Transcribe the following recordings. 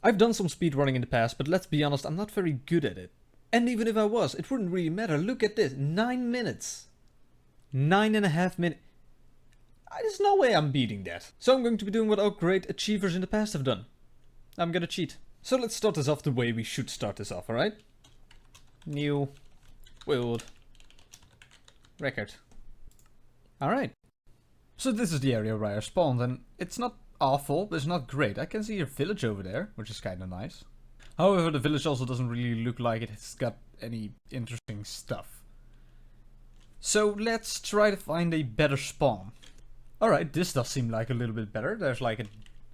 I've done some speedrunning in the past, but let's be honest, I'm not very good at it. And even if I was, it wouldn't really matter. Look at this, 9 minutes. 9.5 minutes. There's no way I'm beating that. So I'm going to be doing what all great achievers in the past have done. I'm gonna cheat. So let's start this off the way we should start this off, alright? New world record. Alright. So this is the area where I spawned, and it's not awful, but it's not great. I can see a village over there, which is kind of nice. However, the village also doesn't really look like it's got any interesting stuff. So let's try to find a better spawn. Alright, this does seem like a little bit better. There's like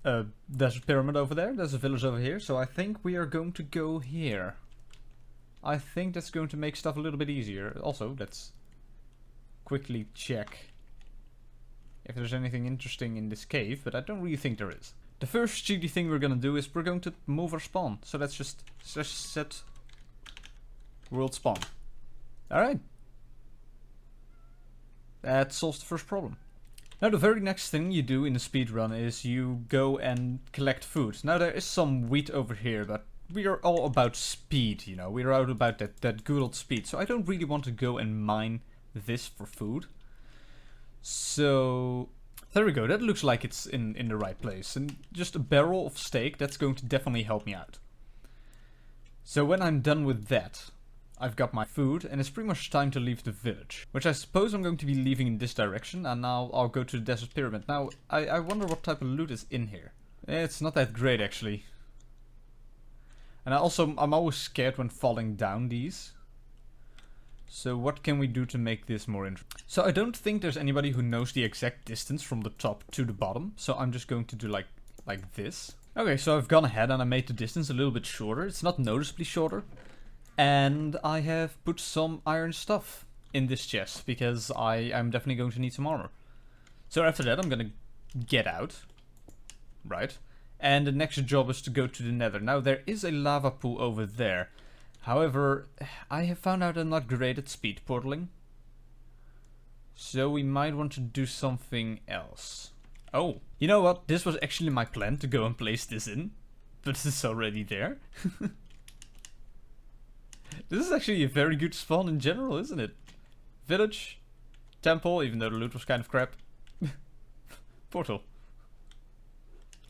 a desert pyramid over there. There's a village over here. So I think we are going to go here. I think that's going to make stuff a little bit easier. Also, let's quickly check if there's anything interesting in this cave, but I don't really think there is. The first cheaty thing we're gonna do is we're going to move our spawn. So let's just set world spawn. Alright. That solves the first problem. Now the very next thing you do in the speedrun is you go and collect food. Now there is some wheat over here, but we are all about speed, you know. We're out about that good old speed. So I don't really want to go and mine this for food. So there we go, that looks like it's in the right place. And just a barrel of steak, that's going to definitely help me out. So when I'm done with that, I've got my food, and it's pretty much time to leave the village. Which I suppose I'm going to be leaving in this direction, and now I'll go to the desert pyramid. Now, I wonder what type of loot is in here. It's not that great, actually. And I'm always scared when falling down these. So what can we do to make this more interesting? So I don't think there's anybody who knows the exact distance from the top to the bottom. So I'm just going to do like this. Okay, so I've gone ahead and I made the distance a little bit shorter. It's not noticeably shorter. And I have put some iron stuff in this chest, because I'm definitely going to need some armor. So after that I'm gonna get out. Right. And the next job is to go to the nether. Now there is a lava pool over there. However, I have found out I'm not great at speed portaling. So we might want to do something else. Oh, you know what? This was actually my plan to go and place this in. But it's already there. This is actually a very good spawn in general, isn't it? Village, temple, even though the loot was kind of crap. Portal.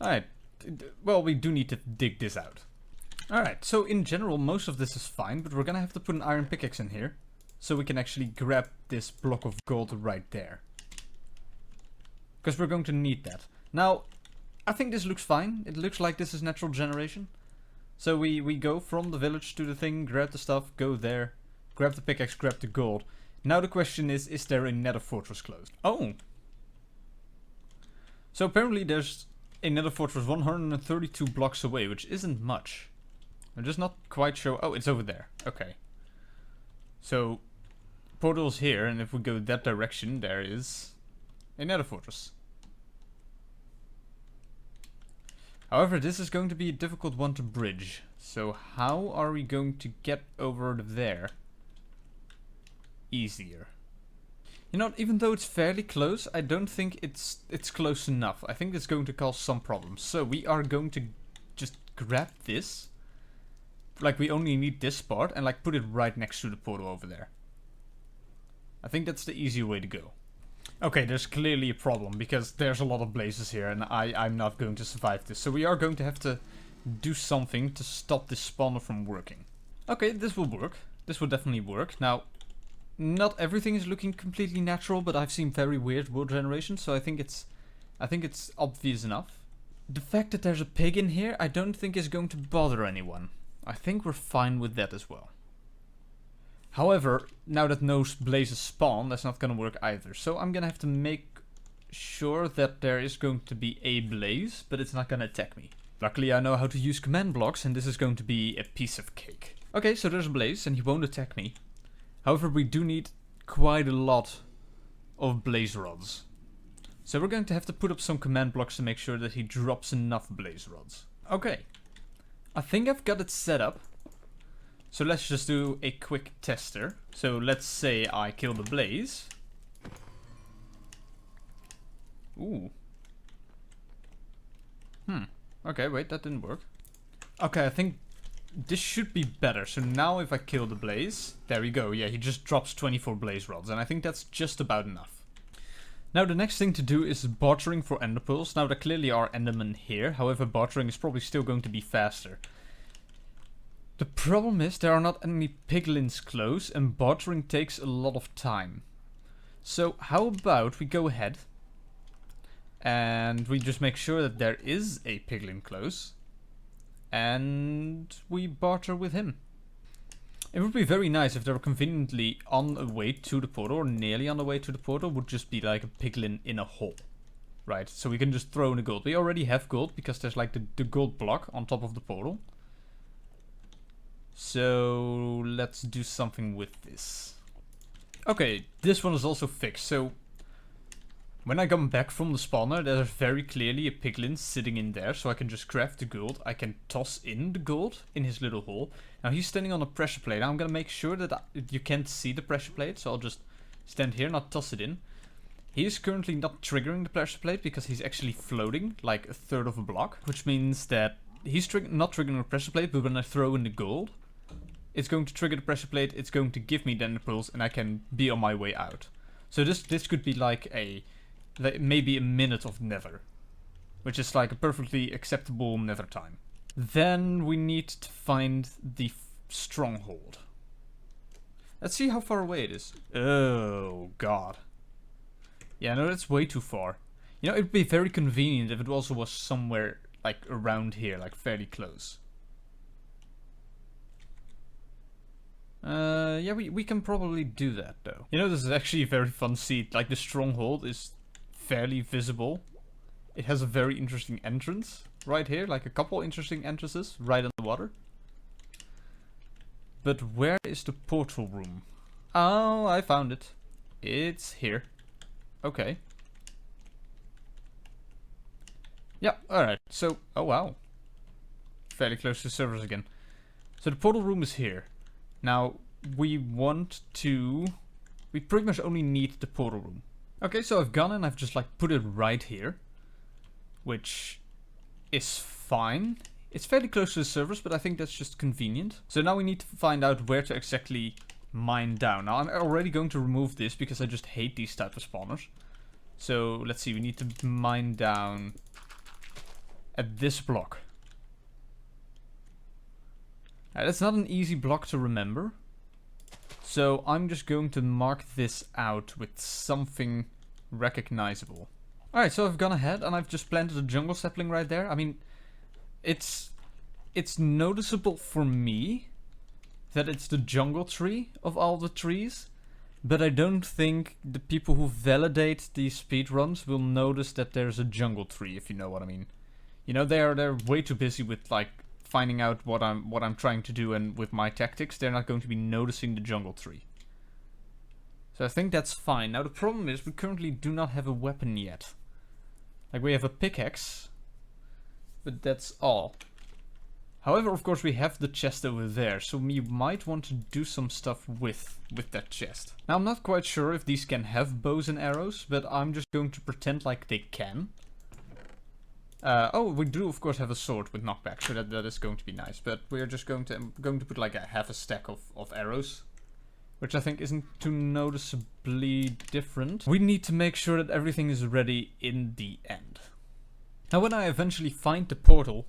Alright. Well, we do need to dig this out. Alright, so in general, most of this is fine, but we're gonna have to put an iron pickaxe in here. So we can actually grab this block of gold right there. Because we're going to need that. Now, I think this looks fine. It looks like this is natural generation. So we go from the village to the thing, grab the stuff, go there, grab the pickaxe, grab the gold. Now the question is there a nether fortress closed? Oh! So apparently there's a nether fortress 132 blocks away, which isn't much. I'm just not quite sure. Oh, it's over there. Okay. So, portal's here, and if we go that direction, there is a nether fortress. However, this is going to be a difficult one to bridge. So how are we going to get over there easier? You know, even though it's fairly close, I don't think it's close enough. I think it's going to cause some problems. So we are going to just grab this. Like, we only need this part and like put it right next to the portal over there. I think that's the easier way to go. Okay, there's clearly a problem because there's a lot of blazes here and I'm not going to survive this. So we are going to have to do something to stop this spawner from working. Okay, this will work. This will definitely work. Now, not everything is looking completely natural, but I've seen very weird world generations, so I think it's obvious enough. The fact that there's a pig in here, I don't think is going to bother anyone. I think we're fine with that as well. However, now that no blazes spawn, that's not gonna work either. So I'm gonna have to make sure that there is going to be a blaze, but it's not gonna attack me. Luckily I know how to use command blocks, and this is going to be a piece of cake. Okay, so there's a blaze, and he won't attack me. However, we do need quite a lot of blaze rods. So we're going to have to put up some command blocks to make sure that he drops enough blaze rods. Okay. I think I've got it set up. So let's just do a quick tester. So let's say I kill the blaze. Ooh. Okay, wait, that didn't work. Okay, I think this should be better. So now if I kill the blaze, there we go. Yeah, he just drops 24 blaze rods, and I think that's just about enough. Now the next thing to do is bartering for ender pearls. Now there clearly are endermen here, however bartering is probably still going to be faster. The problem is there are not any piglins close, and bartering takes a lot of time. So how about we go ahead and we just make sure that there is a piglin close, and we barter with him. It would be very nice if they were conveniently on the way to the portal, or nearly on the way to the portal, would just be like a piglin in a hole. Right, so we can just throw in the gold. We already have gold, because there's like the gold block on top of the portal. So let's do something with this. Okay, this one is also fixed, so when I come back from the spawner, there's very clearly a piglin sitting in there, so I can just craft the gold. I can toss in the gold in his little hole. Now he's standing on a pressure plate. Now I'm gonna make sure that you can't see the pressure plate, so I'll just stand here and not toss it in. He is currently not triggering the pressure plate because he's actually floating like a third of a block, which means that he's not triggering the pressure plate, but when I throw in the gold, it's going to trigger the pressure plate, it's going to give me the ender pearls, and I can be on my way out. So this could be like maybe a minute of nether, which is like a perfectly acceptable nether time. Then we need to find the stronghold. Let's see how far away it is. Oh god. Yeah, no, that's way too far. You know, it'd be very convenient if it also was somewhere like around here, like fairly close. Yeah, we can probably do that though. You know, this is actually a very fun seed. Like the stronghold is fairly visible. It has a very interesting entrance right here, like a couple interesting entrances right on the water. But where is the portal room? Oh, I found it. It's here. Okay. Yeah, alright. So, oh wow. Fairly close to the servers again. So the portal room is here. Now, we pretty much only need the portal room. Okay, so I've gone and I've just like put it right here, which is fine. It's fairly close to the servers, but I think that's just convenient. So now we need to find out where to exactly mine down. Now I'm already going to remove this because I just hate these type of spawners. So let's see, we need to mine down at this block. That's not an easy block to remember. So I'm just going to mark this out with something recognizable. Alright, so I've gone ahead and I've just planted a jungle sapling right there. I mean, it's noticeable for me that it's the jungle tree of all the trees, but I don't think the people who validate these speedruns will notice that there's a jungle tree, if you know what I mean. You know, they're way too busy with like finding out what I'm trying to do, and with my tactics, they're not going to be noticing the jungle tree. So I think that's fine. Now the problem is we currently do not have a weapon yet. Like we have a pickaxe, but that's all. However, of course, we have the chest over there, so we might want to do some stuff with that chest. Now I'm not quite sure if these can have bows and arrows, but I'm just going to pretend like they can. Oh, we do of course have a sword with knockback, so that is going to be nice. But we're just going to put like half a stack of arrows, which I think isn't too noticeably different. We need to make sure that everything is ready in the end. Now when I eventually find the portal,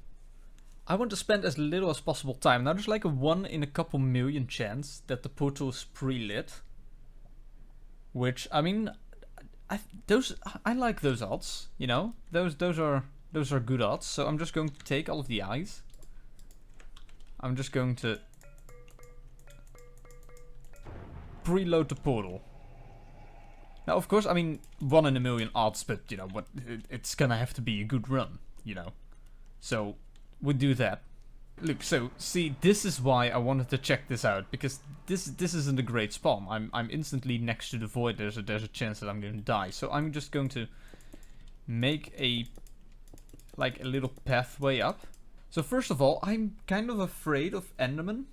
I want to spend as little as possible time. Now there's like a 1 in a couple million chance that the portal is pre-lit, which I mean, I like those odds. You know, those are good odds. So I'm just going to take all of the eyes. I'm just going to preload the portal. Now, of course, I mean 1 in a million odds, but you know what? It's gonna have to be a good run, you know. So we do that. Look, so see, this is why I wanted to check this out, because this isn't a great spawn. I'm instantly next to the void. There's a chance that I'm going to die. So I'm just going to make a little pathway up. So first of all, I'm kind of afraid of endermen,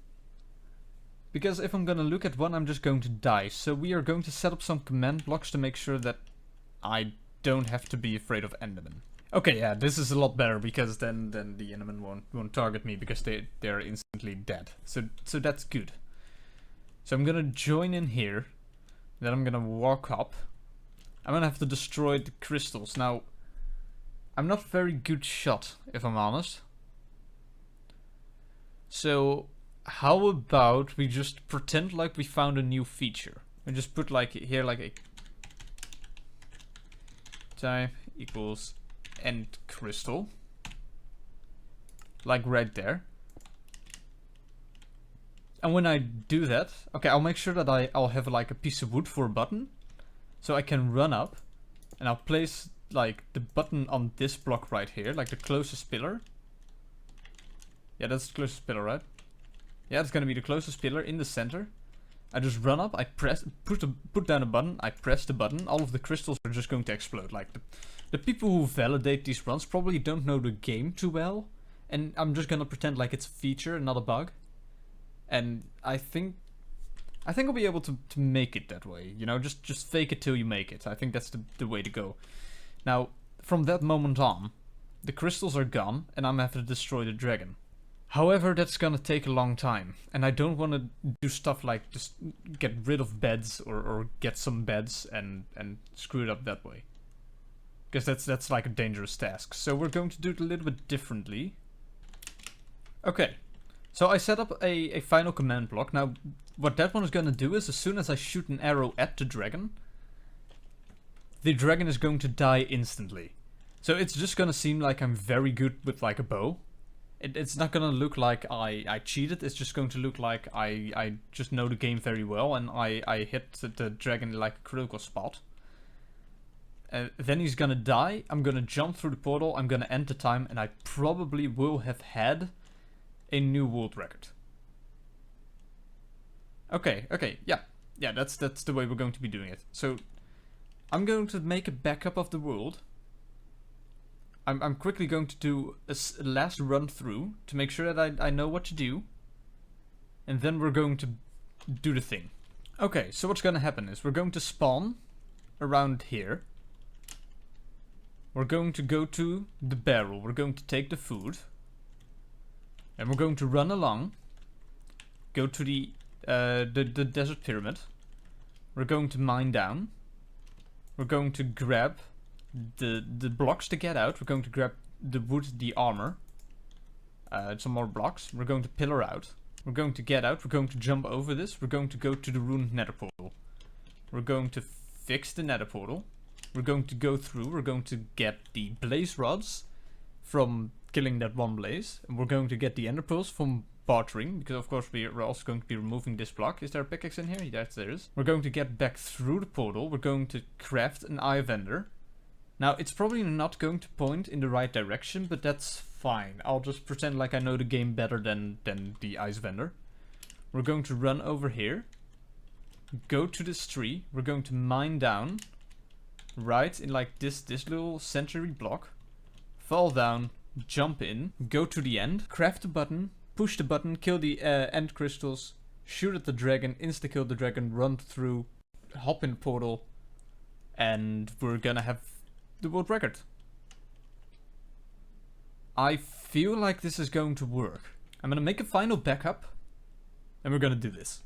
because if I'm gonna look at one, I'm just going to die. So we are going to set up some command blocks to make sure that I don't have to be afraid of endermen. Okay, yeah, this is a lot better because then the enemy won't target me because they're instantly dead. So that's good. So I'm gonna join in here. Then I'm gonna walk up. I'm gonna have to destroy the crystals. Now, I'm not a very good shot, if I'm honest. So how about we just pretend like we found a new feature? And just put like here like a time equals end crystal. Like right there. And when I do that, okay, I'll make sure that I'll have like a piece of wood for a button. So I can run up and I'll place like the button on this block right here, like the closest pillar. Yeah, that's the closest pillar, right? Yeah, it's gonna be the closest pillar in the center. I just run up, I press, put down a button, I press the button, all of the crystals are just going to explode. Like the people who validate these runs probably don't know the game too well, and I'm just gonna pretend like it's a feature and not a bug. And I think I'll be able to make it that way. You know, just fake it till you make it. I think that's the way to go. Now, from that moment on, the crystals are gone, and I'm gonna have to destroy the dragon. However, that's gonna take a long time, and I don't want to do stuff like just get rid of beds or get some beds and screw it up that way. Because that's like a dangerous task. So we're going to do it a little bit differently. Okay, so I set up a final command block. Now, what that one is gonna do is as soon as I shoot an arrow at the dragon is going to die instantly. So it's just gonna seem like I'm very good with like a bow. It's not gonna look like I cheated, it's just going to look like I just know the game very well and I hit the dragon in like a critical spot. Then he's gonna die, I'm gonna jump through the portal, I'm gonna end the time, and I probably will have had a new world record. Okay, yeah, that's the way we're going to be doing it. So I'm going to make a backup of the world. I'm quickly going to do a last run through to make sure that I know what to do. And then we're going to do the thing. Okay, so what's going to happen is we're going to spawn around here. We're going to go to the barrel. We're going to take the food. And we're going to run along. Go to the desert pyramid. We're going to mine down. We're going to grab the blocks to get out. We're going to grab the wood, the armor, some more blocks. We're going to pillar out. We're going to get out. We're going to jump over this. We're going to go to the ruined nether portal. We're going to fix the nether portal. We're going to go through. We're going to get the blaze rods from killing that one blaze. And we're going to get the ender pearls from bartering, because of course we're also going to be removing this block. Is there a pickaxe in here? Yes, there is. We're going to get back through the portal. We're going to craft an eye of ender. Now, it's probably not going to point in the right direction, but that's fine. I'll just pretend like I know the game better than the ice vendor. We're going to run over here. Go to this tree. We're going to mine down. Right in like this little century block. Fall down. Jump in. Go to the end. Craft the button. Push the button. Kill the end crystals. Shoot at the dragon. Insta-kill the dragon. Run through. Hop in the portal. And we're gonna have the world record. I feel like this is going to work. I'm gonna make a final backup and we're gonna do this.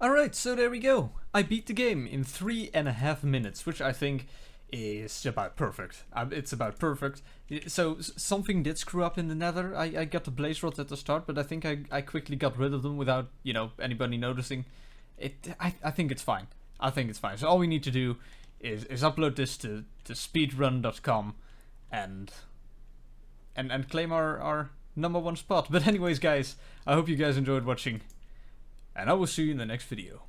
Alright, so there we go. I beat the game in 3.5 minutes, which I think is about perfect. It's about perfect. So something did screw up in the nether. I got the blaze rods at the start, but I think I quickly got rid of them without, you know, anybody noticing. I think it's fine. I think it's fine. So all we need to do is upload this to speedrun.com and claim our #1 spot. But anyways, guys, I hope you guys enjoyed watching, and I will see you in the next video.